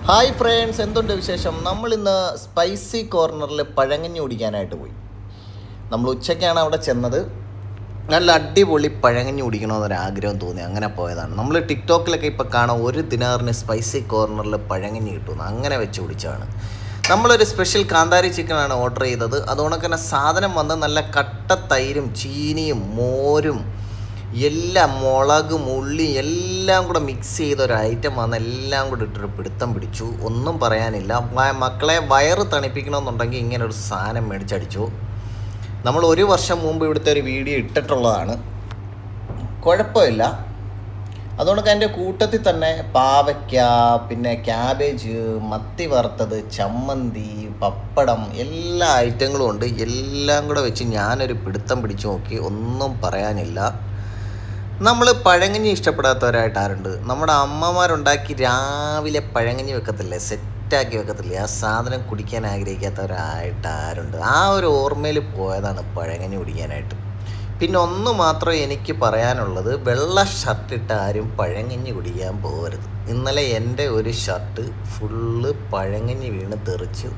Hi friends, എന്തുണ്ട് വിശേഷം? നമ്മളിന്ന് സ്പൈസി കോർണറിൽ പഴങ്കഞ്ഞി കുടിക്കാനായിട്ട് പോയി. നമ്മൾ ഉച്ചയ്ക്കാണ് അവിടെ ചെന്നത്. നല്ല അടിപൊളി പഴങ്കഞ്ഞി കുടിക്കണമെന്നൊരാഗ്രഹം തോന്നി, അങ്ങനെ പോയതാണ്. നമ്മൾ ടിക്ടോക്കിലൊക്കെ ഇപ്പോൾ കാണാം, ഒരു ദിനാറിന് സ്പൈസി കോർണറിൽ പഴങ്കഞ്ഞി കിട്ടുന്നു, അങ്ങനെ വെച്ച് കുടിച്ചാണ്. നമ്മളൊരു സ്പെഷ്യൽ കാന്താരി ചിക്കനാണ് ഓർഡർ ചെയ്തത്. അതുകൊണ്ട് തന്നെ സാധനം വന്ന് നല്ല കട്ട തൈരും ചീനിയും മോരും എല്ലാം, മുളകും ഉള്ളി എല്ലാം കൂടെ മിക്സ് ചെയ്തൊരു ഐറ്റം വന്ന് എല്ലാം കൂടെ ഇട്ടൊരു പിടുത്തം പിടിച്ചു. ഒന്നും പറയാനില്ല. മക്കളെ വയറ് തണുപ്പിക്കണമെന്നുണ്ടെങ്കിൽ ഇങ്ങനെ ഒരു സാധനം മേടിച്ചടിച്ചു. നമ്മൾ 1 വർഷം മുമ്പ് ഇവിടുത്തെ ഒരു വീഡിയോ ഇട്ടിട്ടുള്ളതാണ്. കുഴപ്പമില്ല. അതുകൊണ്ട് അതിൻ്റെ കൂട്ടത്തിൽ തന്നെ പാവയ്ക്ക, പിന്നെ ക്യാബേജ്, മത്തി വറുത്തത്, ചമ്മന്തി, പപ്പടം, എല്ലാ ഐറ്റങ്ങളും ഉണ്ട്. എല്ലാം കൂടെ വെച്ച് ഞാനൊരു പിടുത്തം പിടിച്ചു നോക്കി. ഒന്നും പറയാനില്ല. നമ്മൾ പഴങ്കഞ്ഞി ഇഷ്ടപ്പെടാത്തവരായിട്ട് ആരുണ്ട്? നമ്മുടെ അമ്മമാരുണ്ടാക്കി രാവിലെ പഴങ്കഞ്ഞി വെക്കത്തില്ലേ, സെറ്റാക്കി വെക്കത്തില്ലേ, ആ സാധനം കുടിക്കാൻ ആഗ്രഹിക്കാത്തവരായിട്ട് ആരുണ്ട്? ആ ഒരു ഓർമ്മയിൽ പോയതാണ് പഴങ്കഞ്ഞി കുടിക്കാനായിട്ട്. പിന്നെ ഒന്ന് മാത്രമേ എനിക്ക് പറയാനുള്ളത്, വെള്ള ഷർട്ടിട്ട് ആരും പഴങ്കഞ്ഞി കുടിക്കാൻ പോകരുത്. ഇന്നലെ എൻ്റെ ഒരു ഷർട്ട് ഫുള്ള് പഴങ്കഞ്ഞി വീണ് തെറിച്ചു.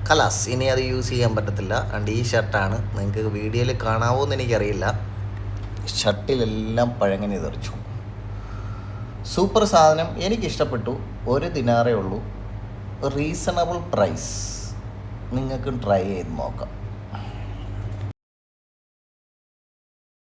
കലാസ്, ഇനി അത് യൂസ് ചെയ്യാൻ പറ്റത്തില്ല. അതുകൊണ്ട് ഈ ഷർട്ടാണ്. നിങ്ങൾക്ക് വീഡിയോയിൽ കാണാവോ എന്ന് എനിക്കറിയില്ല. ഷർട്ടിലെല്ലാം പഴങ്കഞ്ഞി തെറിച്ചു. സൂപ്പർ സാധനം, എനിക്കിഷ്ടപ്പെട്ടു. 1 ദിനാറേ ഉള്ളൂ, റീസണബിൾ പ്രൈസ്. നിങ്ങൾക്കും ട്രൈ ചെയ്ത് നോക്കാം.